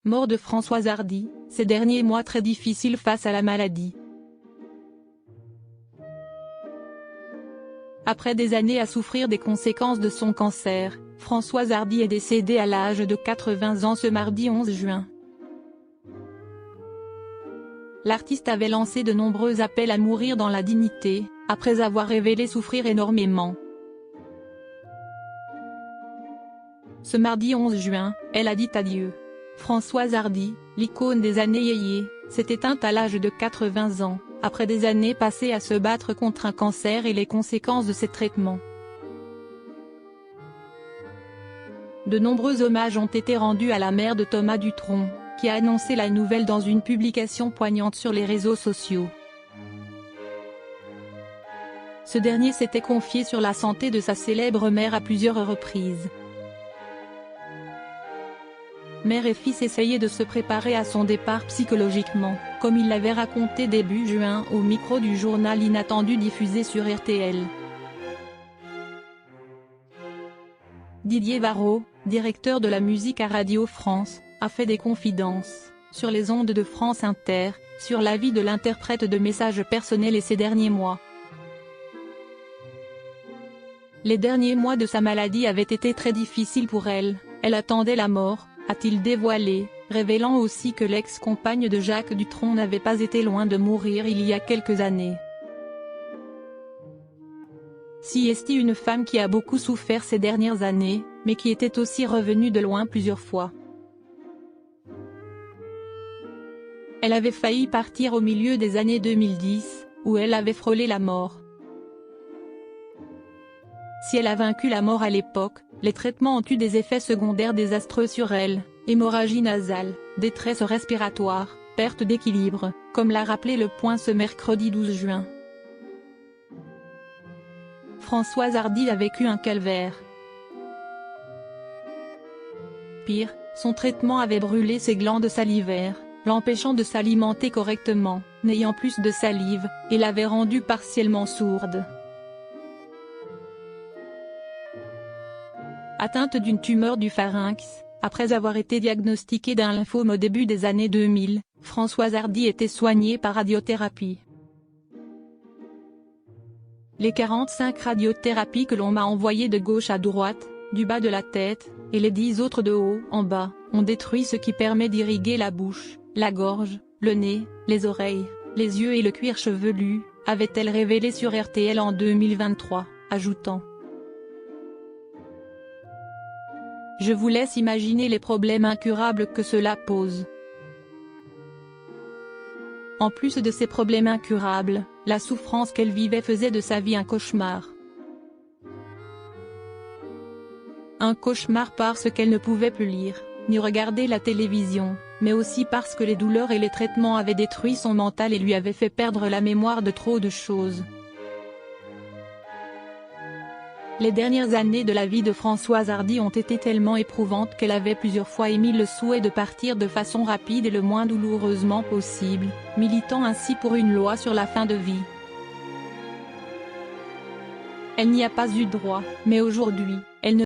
Mort de Françoise Hardy, ces derniers mois très difficiles face à la maladie. Après des années à souffrir des conséquences de son cancer, Françoise Hardy est décédée à l'âge de 80 ans ce mardi 11 juin. L'artiste avait lancé de nombreux appels à mourir dans la dignité, après avoir révélé souffrir énormément. Ce mardi 11 juin, elle a dit adieu. Françoise Hardy, l'icône des années yéyé, s'est éteinte à l'âge de 80 ans, après des années passées à se battre contre un cancer et les conséquences de ses traitements. De nombreux hommages ont été rendus à la mère de Thomas Dutronc, qui a annoncé la nouvelle dans une publication poignante sur les réseaux sociaux. Ce dernier s'était confié sur la santé de sa célèbre mère à plusieurs reprises. Mère et fils essayaient de se préparer à son départ psychologiquement, comme il l'avait raconté début juin au micro du journal Inattendu diffusé sur RTL. Didier Varro, directeur de la musique à Radio France, a fait des confidences, sur les ondes de France Inter, sur la vie de l'interprète de messages personnels et ces derniers mois. Les derniers mois de sa maladie avaient été très difficiles pour elle, elle attendait la mort, a-t-il dévoilé, révélant aussi que l'ex-compagne de Jacques Dutronc n'avait pas été loin de mourir il y a quelques années. Si est une femme qui a beaucoup souffert ces dernières années, mais qui était aussi revenue de loin plusieurs fois. Elle avait failli partir au milieu des années 2010, où elle avait frôlé la mort. Si elle a vaincu la mort à l'époque, les traitements ont eu des effets secondaires désastreux sur elle, hémorragie nasale, détresse respiratoire, perte d'équilibre, comme l'a rappelé Le Point ce mercredi 12 juin. Françoise Hardy a vécu un calvaire. Pire, son traitement avait brûlé ses glandes salivaires, l'empêchant de s'alimenter correctement, n'ayant plus de salive, et l'avait rendue partiellement sourde. Atteinte d'une tumeur du pharynx, après avoir été diagnostiquée d'un lymphome au début des années 2000, Françoise Hardy était soignée par radiothérapie. Les 45 radiothérapies que l'on m'a envoyées de gauche à droite, du bas de la tête, et les 10 autres de haut en bas, ont détruit ce qui permet d'irriguer la bouche, la gorge, le nez, les oreilles, les yeux et le cuir chevelu, avait-elle révélé sur RTL en 2023, ajoutant: Je vous laisse imaginer les problèmes incurables que cela pose. En plus de ces problèmes incurables, la souffrance qu'elle vivait faisait de sa vie un cauchemar. Un cauchemar parce qu'elle ne pouvait plus lire, ni regarder la télévision, mais aussi parce que les douleurs et les traitements avaient détruit son mental et lui avaient fait perdre la mémoire de trop de choses. Les dernières années de la vie de Françoise Hardy ont été tellement éprouvantes qu'elle avait plusieurs fois émis le souhait de partir de façon rapide et le moins douloureusement possible, militant ainsi pour une loi sur la fin de vie. Elle n'y a pas eu droit, mais aujourd'hui, elle ne